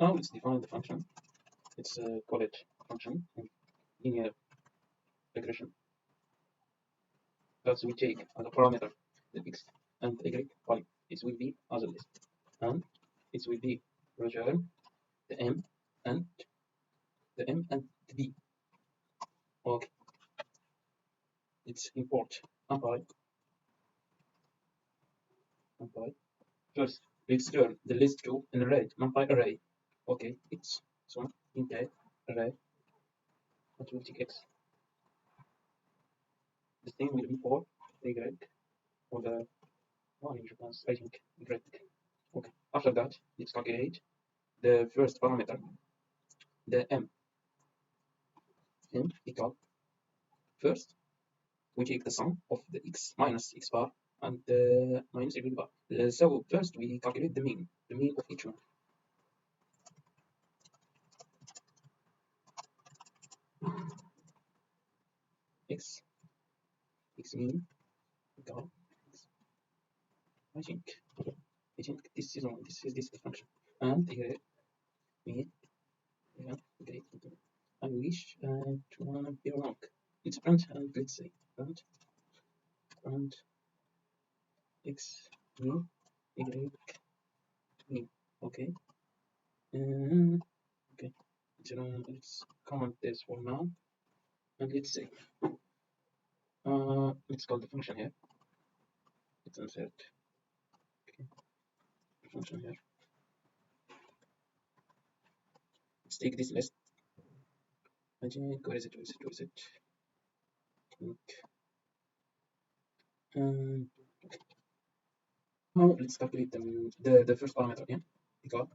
Now let's define the function. Let's call it function in linear regression. Thus we take as a parameter the x and y value. It will be as a list, and it will be return the m and the b. Okay, let's import NumPy. First, let's turn the list to an array, NumPy array. Okay, it's so int array. That will take x. The same will be for y or the one in Japan, I think y. Okay. After that, let's calculate the first parameter, the m equal. First, we take the sum of the x minus x bar and the minus y bar. So first we calculate the mean of each one. X mean equal x. I think this is the function, and here mean great. I wish to be wrong. It's print, and let's say print x mean y mean. Okay. Okay. Let's comment this for now, and let's say let's call the function here. Let's insert function here. Let's take this list. I think where is it? Okay. Now let's calculate the first parameter here. Because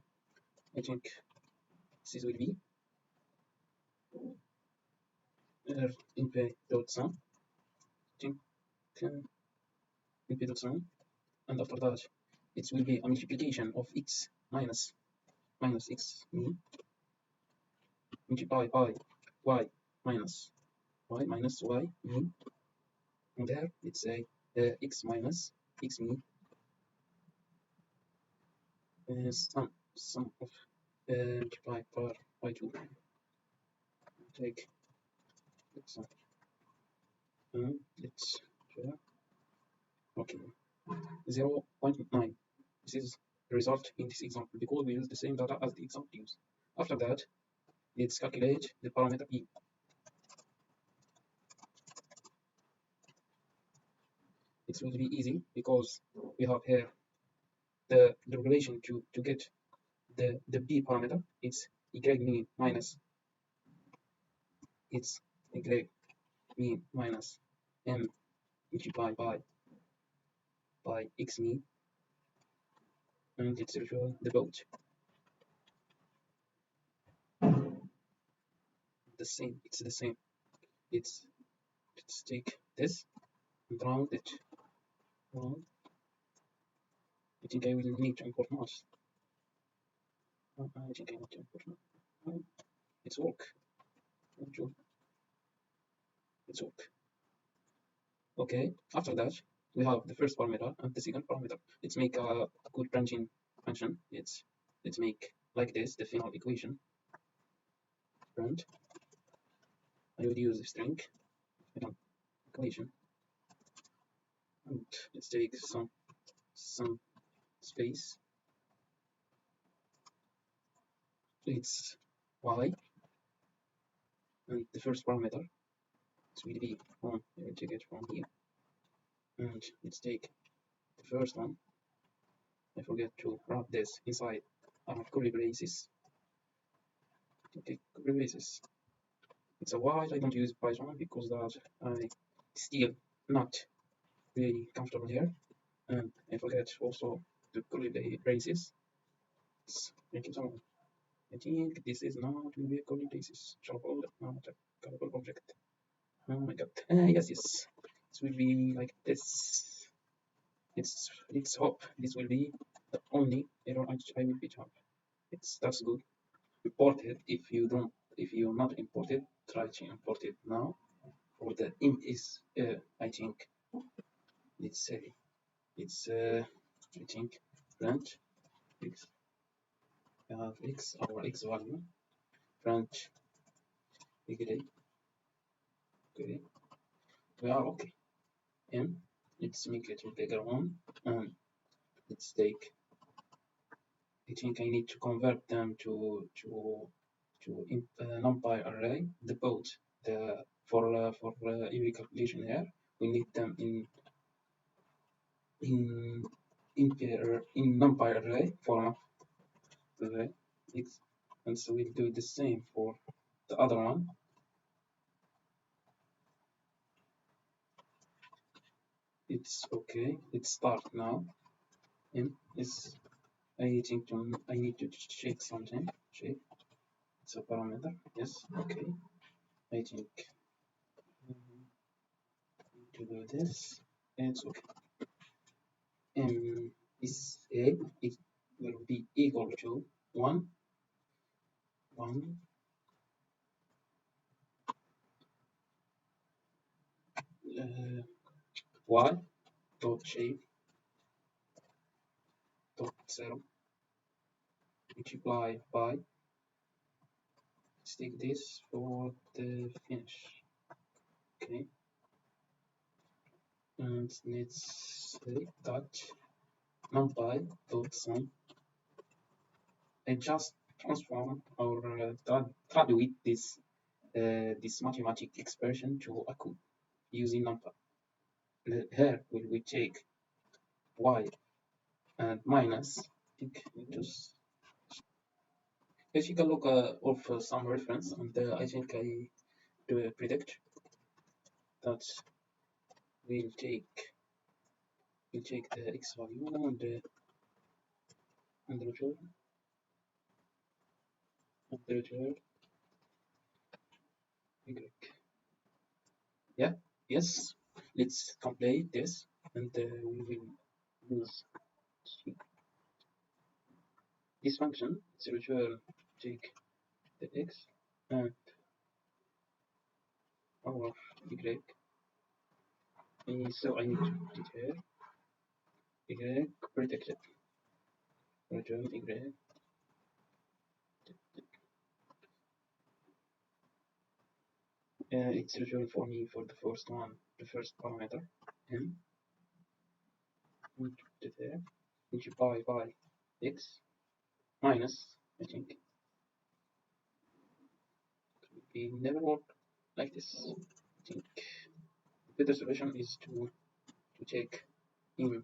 I think this will be np dot sum. I think np dot sum, and after that it will be a multiplication of x minus x mean multiply by y minus y mean, and there let's say x minus x mean sum of multiply by 2. Take let's share. Okay, 0.9. This is the result in this example because we use the same data as the example used. After that, let's calculate the parameter e. It will be easy because we have here the relation to get the b parameter. It's y mean minus mean minus m multiplied by x mean, and let's return the both. It's the same. Let's take this and round it. I think I will need to import math. I think I need to import math. It's work. It's work. Okay. After that, we have the first parameter and the second parameter. Let's make a good branching function. Let's make like this the final equation. Print. I will use the string final equation. And let's take some space. It's y, and the first parameter it will be from. I will take it from here, and let's take the first one. I forget to wrap this inside curly braces. Okay, curly braces. It's a while I don't use Python because that I still not really comfortable here, and I forget also the curly braces. Thank you so much. I think this is not will be a curly braces. Shuffle, not a callable object. Oh my god. Yes. It will be like this. Let's hope this will be the only error I will pick up. That's good. Import it. If you're not imported, try to import it now. For the int is I think let's say it's I think branch x we have x, our x value, branch y, okay, we are okay. And let's make it a bigger one, and let's take, I think I need to convert them to NumPy array, the both, the for every calculation here, we need them in in NumPy array format array x, and so we'll do the same for the other one. It's okay. Let's start now. And is I need to check something. Check. It's a parameter. Yes. Okay. I think to do this. It's okay. And this a it will be equal to 1 y dot shape dot 0 multiply by, let's take this for the finish. Okay. And let's say that NumPy dot sum. I just transform or traduce this mathematical expression to a code using NumPy. Here we take y and minus. I think just take a look of some reference, and I think I do predict that we'll take the x value and return y. Yeah, yes. Let's complete this, and we will use this function. It's return take the x and our y. So I need to put it here. Y protected. Return y. It's returned for me for the first one, the first parameter. And we put it there. Multiply by x minus, I think. It never work like this. I think the better solution is to take in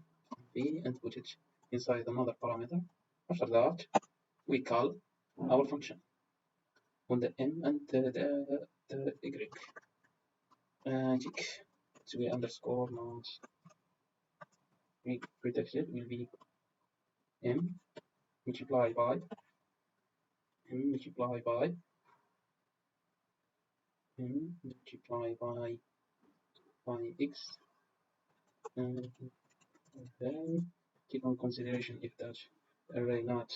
b and put it inside another parameter. After that, we call our function on the m and the y. I think so we underscore not we protected will be m multiply by m multiply by m multiply by x, and then take on consideration if that array not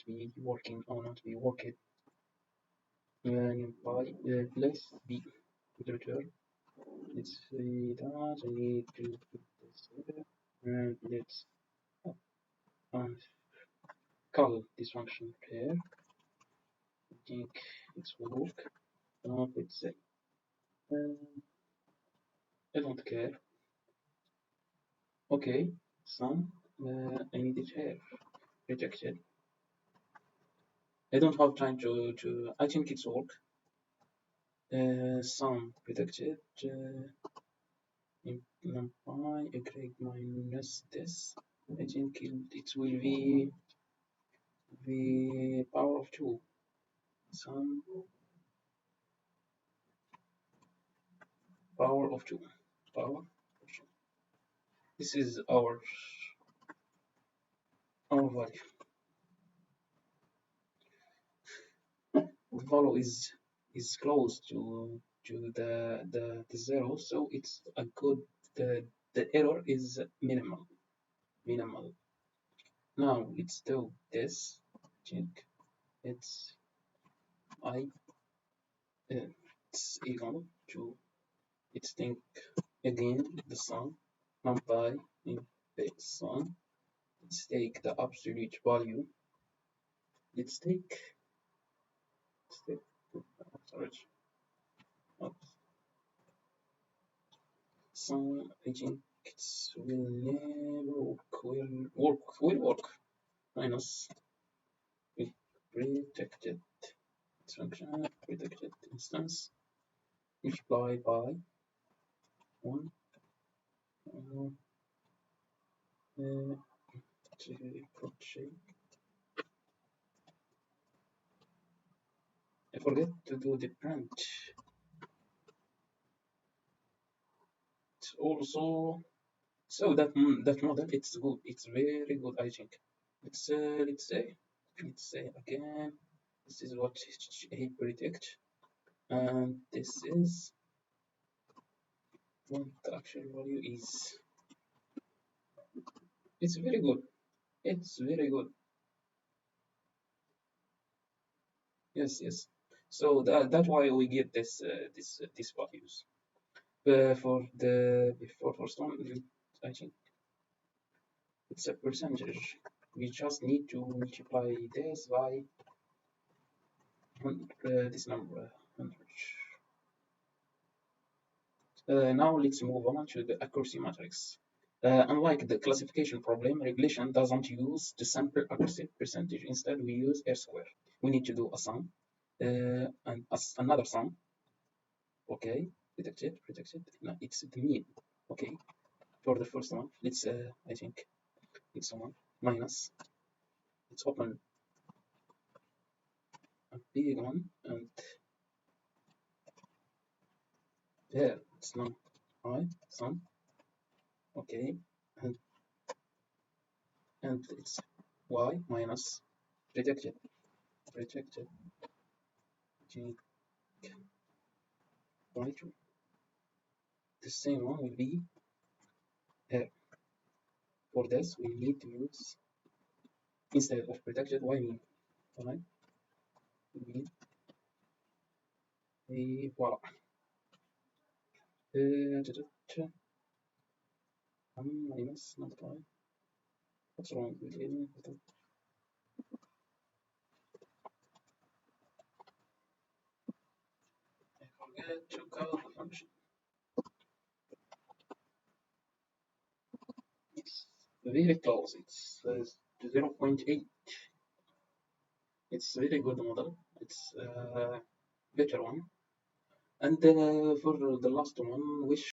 be working or not be working. By plus b with return. Let's say that I need to put this here, and let's call this function here. I think it will work. Let's say I don't care. Okay, some I need it here. Rejected. I don't have time to I think it's work. Some rejected. NumPy y minus this. I think it will be the power of 2. Some power of 2. Power of 2. This is our value. The value is close to the 0, so it's a good, the error is minimal. Now let's do this. Check it's it's equal to, let's think again the sum NumPy in the sum. Let's take the absolute value let's take storage. So I think it will never work. Minus we protected function protected instance multiply by 1 uh, project. I forget to do the branch. It's also so that model it's good. It's very good. I think. Let's say again. This is what he predict, and this is what the actual value is. It's very good. It's very good. Yes. So that's why we get this values. For the before first one, I think it's a percentage. We just need to multiply this by this number 100. Now let's move on to the accuracy matrix. Unlike the classification problem, regression doesn't use the sample accuracy percentage. Instead, we use R square. We need to do a sum and another sum. Okay, protected. No, it's the mean. Okay, for the first one, let's I think it's one minus. Let's open a big one and there it's num I sum. Okay, and it's y minus protected g y2. The same one will be here. For this, we need to use instead of protected y mean. Alright, mean voila. Minus multiply. What's wrong with it? I forget to call the function. It's very close. It's 0.8. It's very good model. It's better one. And for the last one, which